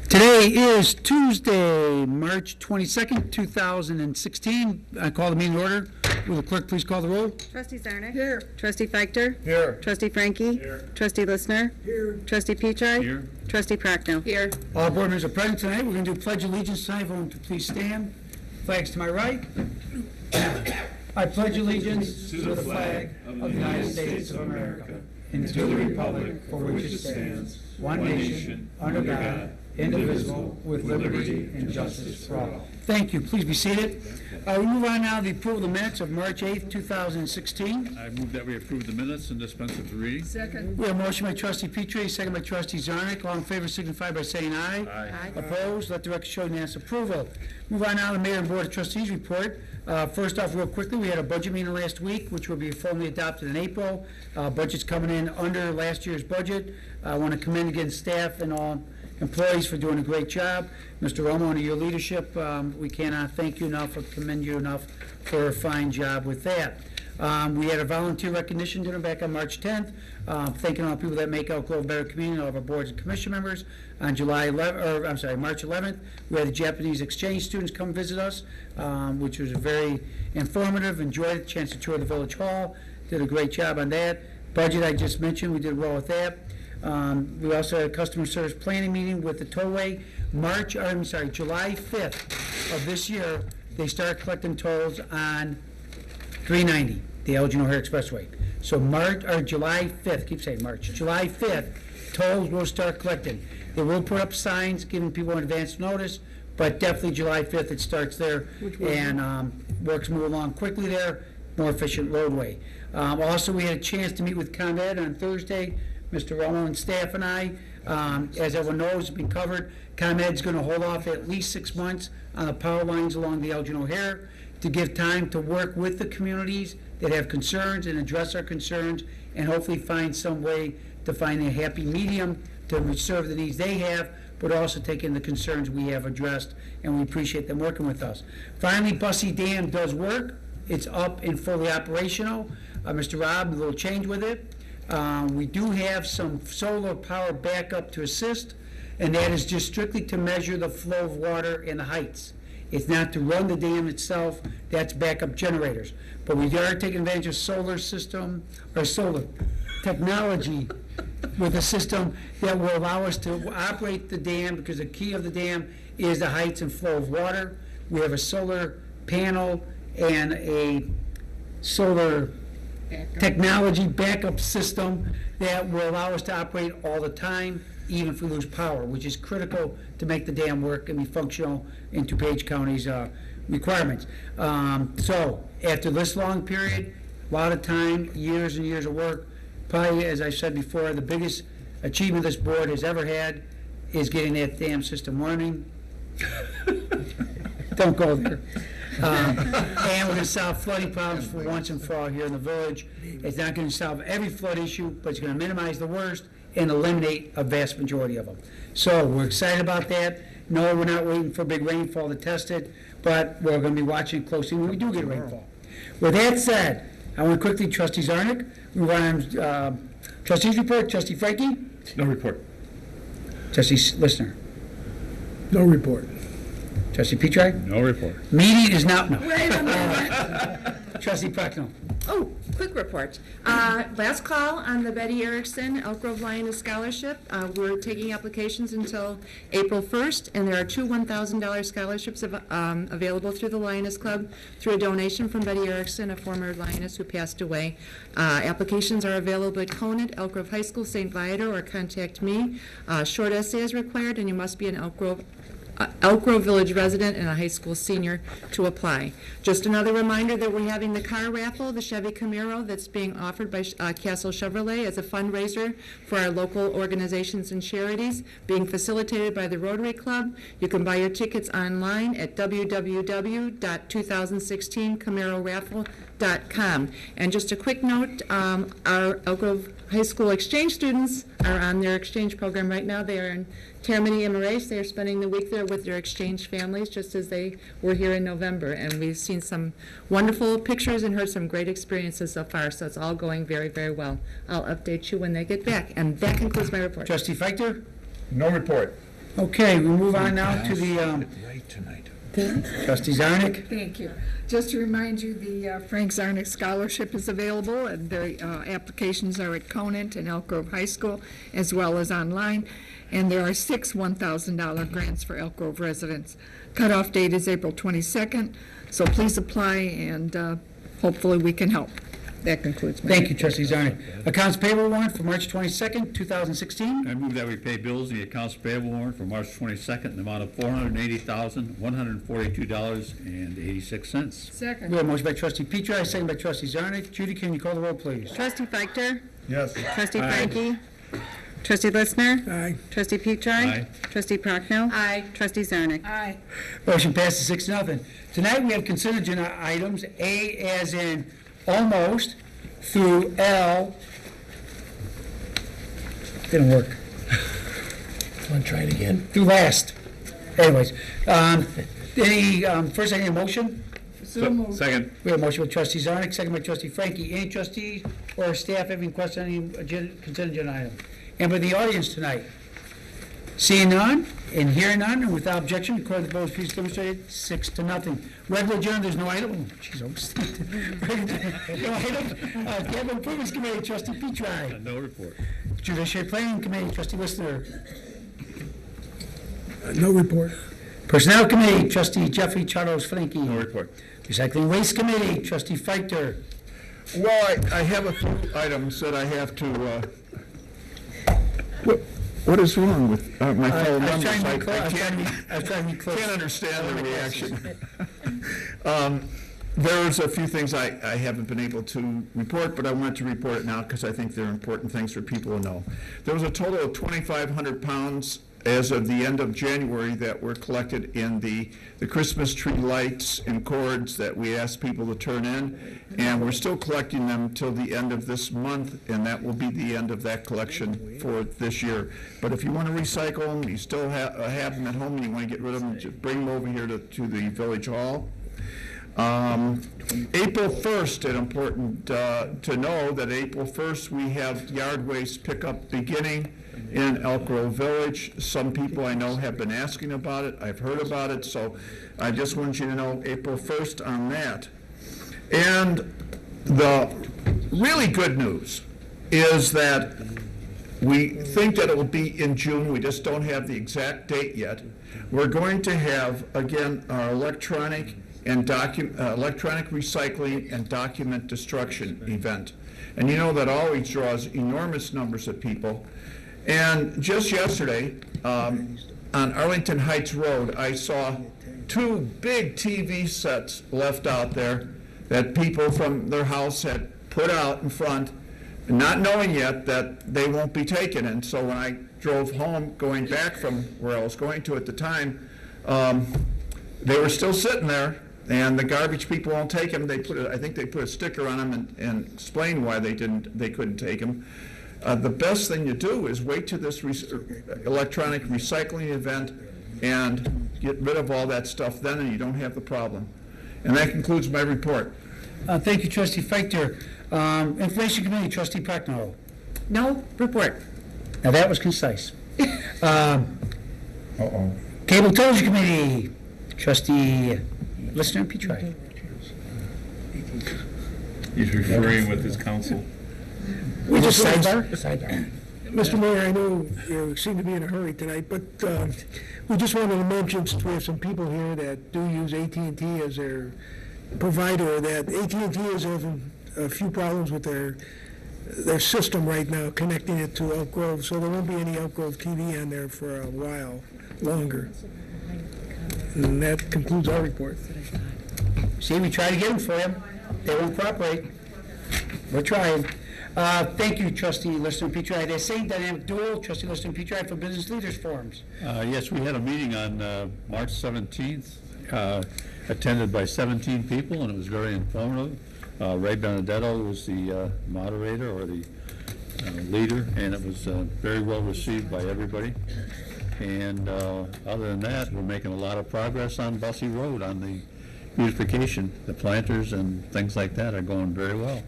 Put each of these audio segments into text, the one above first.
Today is Tuesday, March 22nd, 2016. I call the meeting to order. Will the clerk please call the roll? Trustee Zarnik? Here. Trustee Feichter? Here. Trustee Frankie? Here. Trustee Listner? Here. Trustee Petri? Here. Trustee Prochnow? Here. All board members are present tonight. We're going to do pledge allegiance tonight. Everyone to please stand. Flags to my right. I pledge allegiance to the flag of the United States of America and to the republic for which it stands, one nation, under God, indivisible, with liberty and justice for all. Thank you. Please be seated. We move on now to the approval of the minutes of March 8th, 2016. I move that we approve the minutes and dispense with the reading. Second. We have a motion by trustee Petrie, second by trustee Zarnik. All in favor signify by saying aye. Aye. Opposed? Let the record show unanimous approval. Move on now to the mayor and board of trustees report. First off, real quickly, we had a budget meeting last week, which will be formally adopted in April. Budget's coming in under last year's budget. I want to commend again staff and all employees for doing a great job. Mr. Romo, under your leadership, we cannot thank you enough or commend you enough for a fine job with that. We had a volunteer recognition dinner back on March 10th, thanking all the people that make Elk Grove a better community, all of our boards and commission members. On March 11th, we had the Japanese exchange students come visit us, which was very informative. Enjoyed the chance to tour the village hall. Did a great job on that. Budget I just mentioned, we did well with that. We also had a customer service planning meeting with the tollway. July 5th of this year, they start collecting tolls on 390, the Elgin O'Hare Expressway. So July 5th, keep saying March, July 5th, tolls will start collecting. They will put up signs giving people an advance notice, but definitely July 5th it starts there, and works move along quickly there, more efficient roadway. Also, we had a chance to meet with ComEd on Thursday, Mr. Romo and staff and I. As everyone knows, it's been covered. ComEd's going to hold off at least 6 months on the power lines along the Elgin O'Hare to give time to work with the communities that have concerns and address our concerns, and hopefully find some way to find a happy medium to serve the needs they have, but also take in the concerns we have addressed, and we appreciate them working with us. Finally, Bussey Dam does work. It's up and fully operational. Mr. Rob, a little change with it. We do have some solar power backup to assist, and that is just strictly to measure the flow of water and the heights. It's not to run the dam itself. That's backup generators. But we are taking advantage of solar technology with a system that will allow us to operate the dam, because the key of the dam is the heights and flow of water. We have a solar panel and a solar technology backup system that will allow us to operate all the time, even if we lose power, which is critical to make the dam work and be functional in DuPage County's requirements. So after this long period, a lot of time, years and years of work, probably, as I said before, the biggest achievement this board has ever had is getting that dam system running. Don't go there. And we're going to solve flooding problems for once and for all here in the village. It's not going to solve every flood issue, but it's going to minimize the worst and eliminate a vast majority of them. So we're excited about that. No, we're not waiting for big rainfall to test it, but we're going to be watching it closely when we do get rainfall. With that said, I want to quickly, Trustee Zarnik, we want trustees report. Trustee Frankie? No report. Trustee Listner? No report. Trustee Petri? No report. Meeting is now, no. Wait a minute. Trustee Prochnow? Oh, quick report. Last call on the Betty Erickson Elk Grove Lioness Scholarship. We're taking applications until April 1st, and there are two $1,000 scholarships available through the Lioness Club through a donation from Betty Erickson, a former Lioness who passed away. Applications are available at Conant, Elk Grove High School, St. Viator, or contact me. Short essay is required, and you must be an Elk Grove Village resident and a high school senior to apply. Just another reminder that we're having the car raffle, the Chevy Camaro, that's being offered by Castle Chevrolet as a fundraiser for our local organizations and charities, being facilitated by the Rotary Club. You can buy your tickets online at www.2016camaroraffle.com. And just a quick note, our Elk Grove High School exchange students are on their exchange program right now. They are in Tammany and Marais. They are spending the week there with their exchange families, just as they were here in November. And we've seen some wonderful pictures and heard some great experiences so far, so it's all going very, very well. I'll update you when they get back. And that concludes my report. Trustee Feichter? No report. Okay, we move on now to the, Right tonight. trustee Zarnik. Thank you. Just to remind you, the Frank Zarnik Scholarship is available, and the applications are at Conant and Elk Grove High School, as well as online. And there are 6 $1,000 grants for Elk Grove residents. Cutoff date is April 22nd, so please apply, and hopefully we can help. That concludes my... Thank you, trustee Zarnik. Accounts payable warrant for March 22nd, 2016. I move that we pay bills in the accounts payable warrant for March 22nd in the amount of $480,142.86. Second. We have a motion by trustee Petri, second by trustee Zarnik. Judy, can you call the roll, please? Trustee Feichter? Yes. Trustee Aye. Frankie? Trustee Listner? Aye. Trustee Petri? Aye. Trustee Prochnow? Aye. Trustee Zarnik? Aye. Motion passes 6-0. Tonight, we have consent agenda items, A as in almost, through L. Didn't work. Want to try it again? Through last. Anyways, first I need a motion. So moved. Second. We have a motion by trustee Zarnik, second by trustee Frankie. Any trustees or staff have any questions on any consent agenda item? And with the audience tonight? Seeing none and hearing none, and without objection, record the vote, please demonstrate 6-0. Regular agenda, there's no item. Oh, jeez, I'm no item. Capital Improvements Committee, trustee Petri. No report. Judiciary Planning Committee, trustee Listener. No report. Personnel Committee, trustee Jeffrey Charles Frankie. No report. Recycling Waste Committee, trustee Feichter. Well, I have a few items that I have to, what is wrong with my fellow I was members? trying to I be close. I was can't trying to be close. understand the reaction. There's a few things I haven't been able to report, but I wanted to report it now because I think they're important things for people to know. There was a total of 2,500 pounds as of the end of January that were collected in the Christmas tree lights and cords that we asked people to turn in, and we're still collecting them till the end of this month, and that will be the end of that collection for this year. But if you want to recycle them, you still have them at home, and you want to get rid of them, just bring them over here to the village hall. April 1st, it's important to know that April 1st, we have yard waste pickup beginning in Elk Grove Village. Some people I know have been asking about it. I've heard about it, so I just want you to know April 1st on that. And the really good news is that we think that it will be in June. We just don't have the exact date yet. We're going to have, again, our electronic recycling and document destruction event. And you know that always draws enormous numbers of people. And just yesterday, on Arlington Heights Road, I saw 2 big TV sets left out there that people from their house had put out in front, not knowing yet that they won't be taken. And so when I drove home, going back from where I was going to at the time, they were still sitting there, and the garbage people won't take them. I think they put a sticker on them and explained why they couldn't take them. The best thing to do is wait to this electronic recycling event and get rid of all that stuff then, and you don't have the problem. And that concludes my report. Thank you, trustee Feichter. Information Committee, trustee Prochnow. No report. Now, that was concise. Cable Television Committee, trustee Listener and Petri. He's referring with his counsel. We just Sidebar? sidebar. Mr. Mayor, I know you seem to be in a hurry tonight, but we just wanted to mention, since we have some people here that do use AT&T as their provider, that AT&T is having a few problems with their system right now, connecting it to Elk Grove, so there won't be any Elk Grove TV on there for a while longer. And that concludes our report. See, we try to get them for you. They won't cooperate. We're trying. Thank you, trustee Listener and Petri. That same dynamic duo, trustee Listener and Petri for Business Leaders Forums. Yes, we had a meeting on March 17th, attended by 17 people, and it was very informative. Ray Benedetto was the moderator or the leader, and it was very well received by everybody. And other than that, we're making a lot of progress on Bussey Road, on the beautification. The planters and things like that are going very well.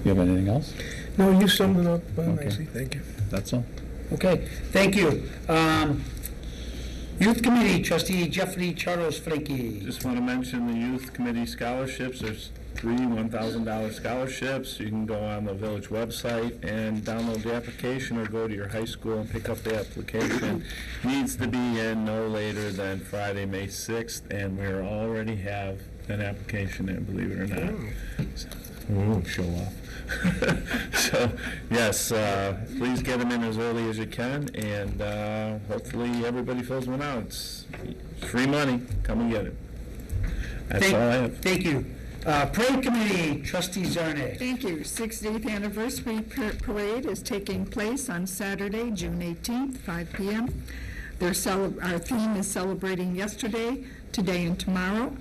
You have anything else? No, you summed it up Okay. nicely, thank you. That's all. Okay, thank you. Youth Committee, trustee Jeffrey Charles Frankie. Just want to mention the Youth Committee scholarships. There's 3 $1,000 scholarships. You can go on the village website and download the application or go to your high school and pick up the application. Needs to be in no later than Friday, May 6th, and we already have an application in, believe it or not. Show off. So, yes, please get them in as early as you can, and hopefully everybody fills one out. It's free money. Come and get it. That's all I have. Thank you. Parade Committee, trustee Zarnik. Thank you. 60th anniversary parade is taking place on Saturday, June 18th, 5 p.m. Our theme is celebrating yesterday, today, and tomorrow.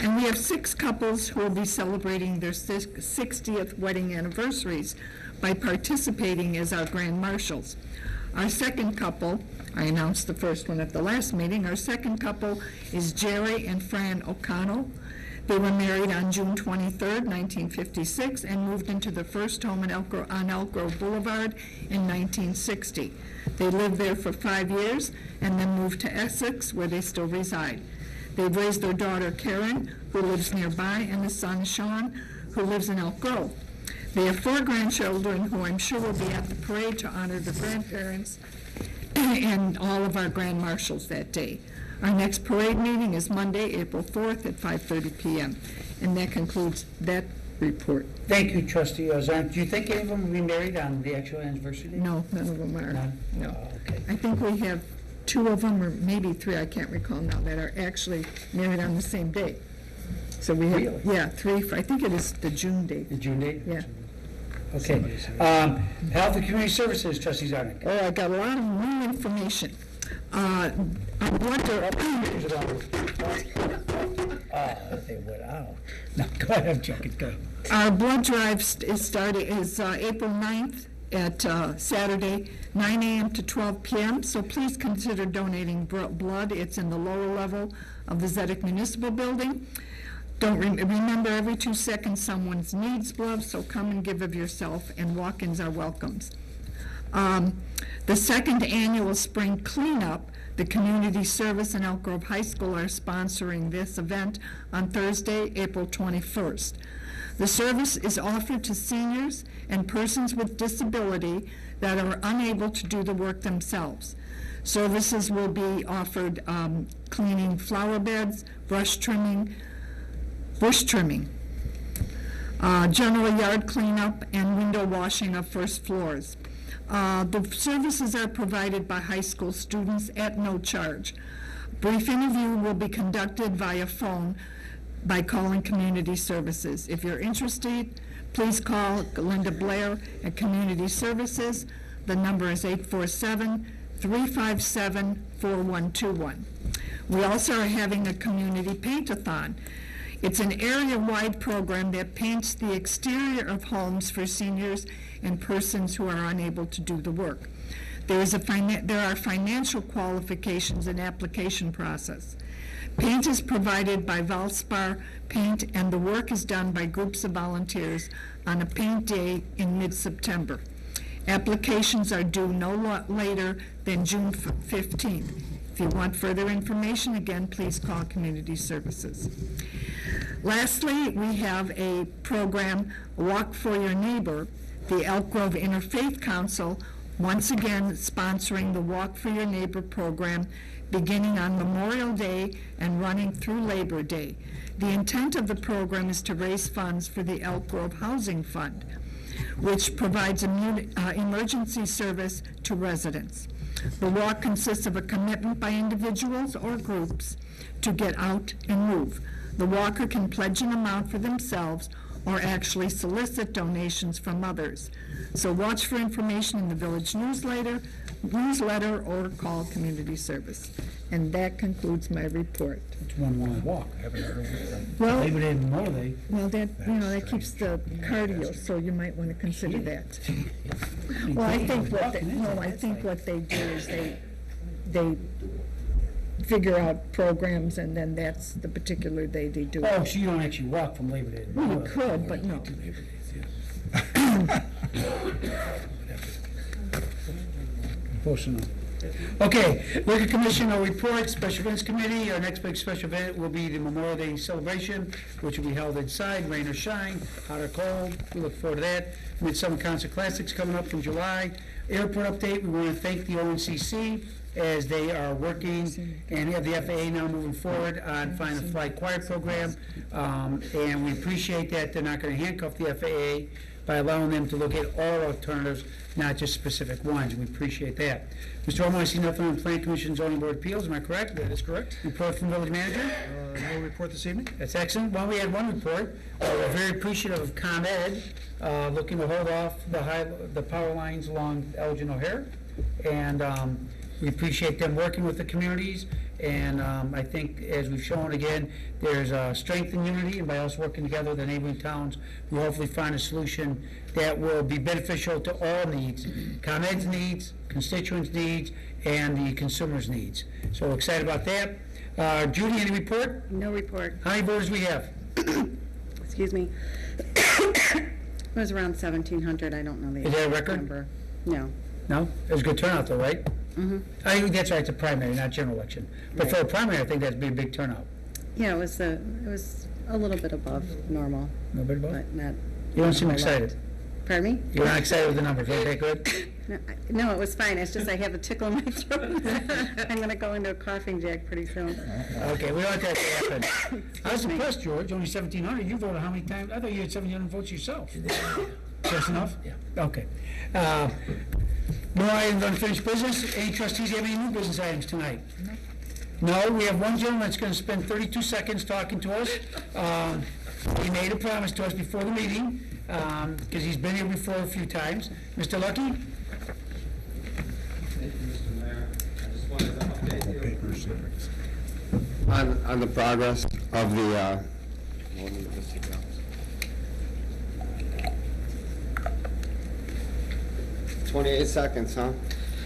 And we have 6 couples who will be celebrating their 60th wedding anniversaries by participating as our grand marshals. Our second couple, I announced the first one at the last meeting, our second couple is Jerry and Fran O'Connell. They were married on June 23rd, 1956, and moved into the first home on Elk Grove Boulevard in 1960. They lived there for 5 years and then moved to Essex, where they still reside. They've raised their daughter Karen, who lives nearby, and the son Sean, who lives in Elk Grove. They have 4 grandchildren who I'm sure will be at the parade to honor the grandparents and all of our grand marshals that day. Our next parade meeting is Monday, April 4th at 5:30 p.m. And that concludes that report. Thank you, trustee Zarnik. Do you think any of them will be married on the actual anniversary day? No, none of them are. None? No. Oh, okay. I think we have 2 of them, or maybe 3, I can't recall now, that are actually married on the same day. So we have, Really? yeah, 3, I think it is the June date. The June date? Yeah. Okay. Health and Community Services, trustee Zarnik. Oh, I got a lot of new information. Our blood They went out. No, go ahead, I'm joking, go ahead. Our blood drive is April 9th at Saturday, 9 a.m. to 12 p.m., so please consider donating blood. It's in the lower level of the Zedek Municipal Building. Remember, every 2 seconds someone needs blood, so come and give of yourself, and walk-ins are welcomes. The second annual spring cleanup, the Community Service and Elk Grove High School are sponsoring this event on Thursday, April 21st. The service is offered to seniors and persons with disability that are unable to do the work themselves. Services will be offered cleaning flower beds, bush trimming, general yard cleanup, and window washing of first floors. The services are provided by high school students at no charge. Brief interview will be conducted via phone by calling Community Services. If you're interested, please call Linda Blair at Community Services. The number is 847-357-4121. We also are having a community paint-a-thon. It's an area-wide program that paints the exterior of homes for seniors and persons who are unable to do the work. There are financial qualifications and application process. Paint is provided by Valspar Paint, and the work is done by groups of volunteers on a paint day in mid-September. Applications are due no later than June 15th. If you want further information, again, please call Community Services. Lastly, we have a program, Walk for Your Neighbor. The Elk Grove Interfaith Council, once again sponsoring the Walk for Your Neighbor program, beginning on Memorial Day and running through Labor Day. The intent of the program is to raise funds for the Elk Grove Housing Fund, which provides emergency service to residents. The walk consists of a commitment by individuals or groups to get out and move. The walker can pledge an amount for themselves or actually solicit donations from others. So watch for information in the village newsletter or call Community Service. And that concludes my report. It's one long walk. I haven't heard of it. Well- Labor Day and Memorial Day. Well, that keeps the cardio, so you might want to consider that. Well, I think what they do is they figure out programs, and then that's the particular day they do it. Oh, so you don't actually walk from Labor Day? We could, but no. Close enough. Okay, Liquor Commission, no report. Special Events Committee, our next big special event will be the Memorial Day celebration, which will be held inside, rain or shine, hot or cold. We look forward to that. Midsummer Concert Classics coming up in July. Airport update, we want to thank the ONCC as they are working and have the FAA now moving forward on Find the Flag Quiet program. And we appreciate that they're not going to handcuff the FAA by allowing them to look at all alternatives, not just specific ones. We appreciate that. Mr. Ormo, I see nothing on Plan Commission Zoning Board of Appeals, am I correct? That is correct. Report from Village Manager? No report this evening? That's excellent. Well, we had one report. We're very appreciative of ComEd looking to hold off the power lines along Elgin O'Hare. And we appreciate them working with the communities. And I think, as we've shown again, there's strength in unity, and by us working together with the neighboring towns, we'll hopefully find a solution that will be beneficial to all needs, ComEd's needs, constituents' needs, and the consumers' needs. So excited about that. Judy, any report? No report. How many voters we have? Excuse me. It was around 1,700, I don't know the Is that a record? number. No. No? It was a good turnout, though, right? Mm-hmm. I think that's right, it's a primary, not general election. But for a primary, I think that'd be a big turnout. Yeah, it was a little bit above normal, Nobody vote? but not. You don't seem a whole lot. excited. Pardon me? You're not excited with the numbers, okay, good? No, it was fine. It's just I have a tickle in my throat. I'm going to go into a coughing jack pretty soon. Okay, we don't want that to happen. I was impressed, George, only 1,700, you voted how many times? I thought you had 1,700 votes yourself. Just enough? Yeah. Okay. No items on unfinished business. Any trustees have any new business items tonight? No, we have one gentleman that's gonna spend 32 seconds talking to us. He made a promise to us before the meeting, because he's been here before a few times. Mr. Lucky? Thank you, Mr. Mayor. I just wanted to update you on the progress of the, 28 seconds, huh?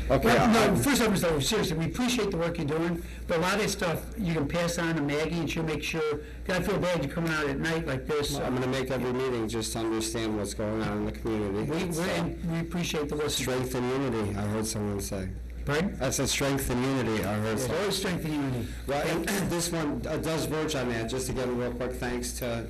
Okay. Well, no, first of all, Mr. Lucky, seriously, we appreciate the work you're doing, but a lot of this stuff you can pass on to Maggie, and she'll make sure, 'cause I feel bad you're coming out at night like this. I'm gonna make every meeting just to understand what's going on in the community. We appreciate the listen. Strength and unity, I heard someone say. Pardon? I said strength and unity, I heard There's someone. always strength in unity. Well, and this one does verge on that. Just again, real quick, thanks to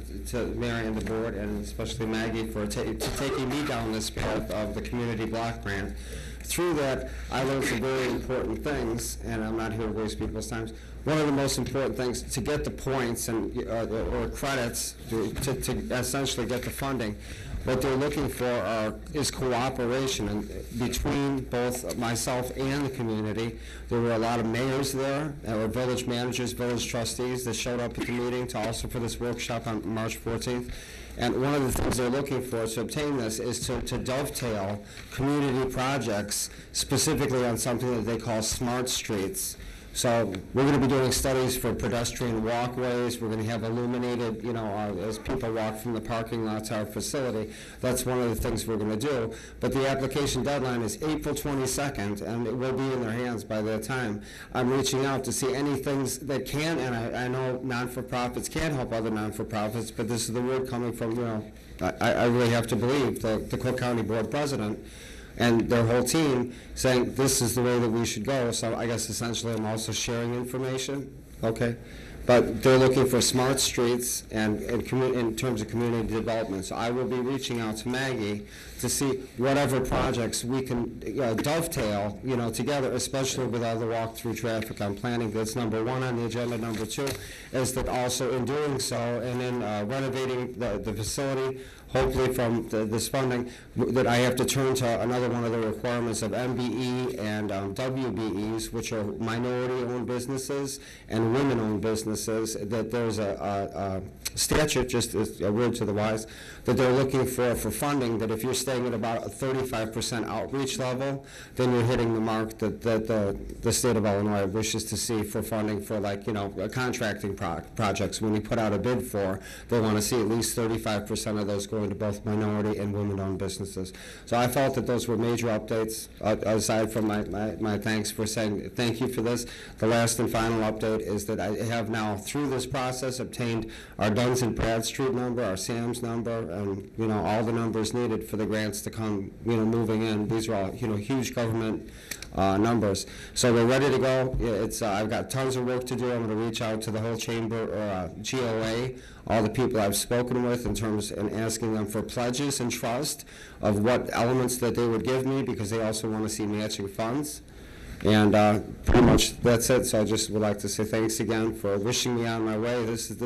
Mary and the board, and especially Maggie for taking me down this path of the community block grant. Through that, I learned some very important things, and I'm not here to waste people's time. One of the most important things, to get the points and or credits to essentially get the funding, what they're looking for is cooperation between both myself and the community. There were a lot of mayors there, there were village managers, village trustees that showed up at the meeting to also for this workshop on March 14th. And one of the things they're looking for to obtain this is to dovetail community projects specifically on something that they call smart streets. So we're going to be doing studies for pedestrian walkways. We're going to have illuminated, as people walk from the parking lot to our facility. That's one of the things we're going to do. But the application deadline is April 22nd, and it will be in their hands by that time. I'm reaching out to see any things that can, and I know non-for-profits can help other non-for-profits, but this is the word coming from, I really have to believe the Cook County Board President and their whole team saying this is the way that we should go. So I guess essentially I'm also sharing information, okay? But they're looking for smart streets and in terms of community development. So I will be reaching out to Maggie to see whatever projects we can dovetail, together, especially with all the walk-through traffic. I'm planning that's number one on the agenda. Number two is that also in doing so and in renovating the facility, hopefully from this funding, that I have to turn to another one of the requirements of MBE and WBEs, which are minority-owned businesses and women-owned businesses, that there's a statute, just as a word to the wise, that they're looking for funding, that if you're staying at about a 35% outreach level, then you're hitting the mark that the state of Illinois wishes to see for funding for contracting projects. When you put out a bid for, they want to see at least 35% of those go going to both minority and women-owned businesses. So I felt that those were major updates, aside from my thanks for saying thank you for this. The last and final update is that I have now, through this process, obtained our Duns and Bradstreet number, our SAM's number, and, you know, all the numbers needed for the grants to come, you know, moving in. These are all, you know, huge government numbers. So we're ready to go. I've got tons of work to do. I'm going to reach out to the whole chamber, or GOA, all the people I've spoken with and asking them for pledges and trust of what elements that they would give me, because they also want to see matching funds. And pretty much that's it. So I just would like to say thanks again for wishing me on my way. This is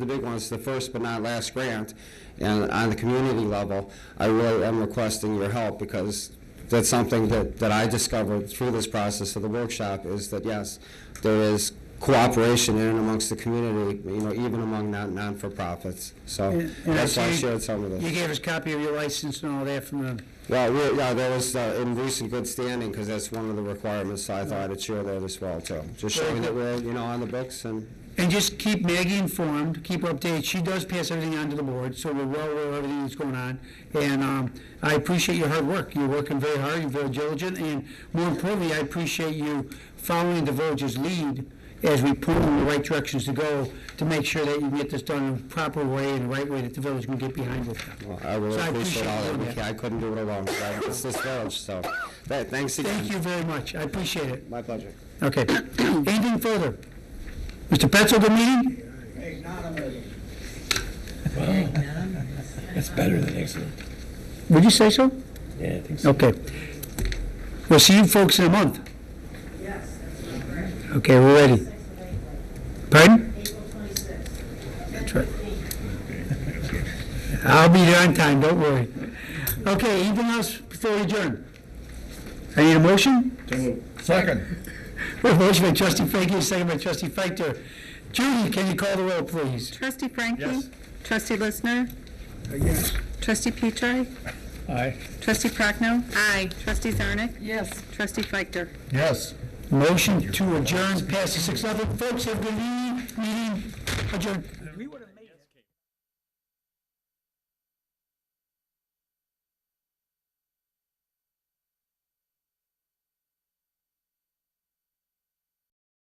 the big one. It's the first but not last grant. And on the community level, I really am requesting your help, because that's something that I discovered through this process of the workshop, is that, yes, there is cooperation in and amongst the community, you know, even among non-for-profits. So And that's why I see shared some of You this. gave us a copy of your license and all that from the, Well, there was in recent good standing, because that's one of the requirements, so I thought I'd share that as well, too. Just showing that we're, you know, on the books and. and just keep Maggie informed, keep her updated. She does pass everything on to the board, so we're well aware of everything that's going on. And I appreciate your hard work. You're working very hard, you're very diligent, and more importantly, I appreciate you following the village's lead as we point in the right directions to go, to make sure that you get this done in a proper way and the right way that the village can get behind it. Well, I really So I appreciate all appreciate that. that. I couldn't do it alone. It's this village, so, thanks again. Thank you very much. I appreciate it. My pleasure. Okay. Anything further? Mr. Petzel, good meeting? That's better than excellent. Would you say so? Yeah, I think so. Okay. We'll see you folks in a month. Yes. Okay, we're ready. Pardon? April 26th. That's right. I'll be there on time, don't worry. Okay, anything else before we adjourn? I need a motion? Second. Well, motion by trustee Frankie, second by trustee Feichter. Judy, can you call the roll, please? Trustee Frankie? Yes. Trustee Listener? Yes. Trustee Petri? Aye. Trustee Prochnow? Aye. Trustee Zarnik? Yes. Trustee Feichter? Yes. Motion to adjourn passes 6-0. Folks, have a good meeting adjourned.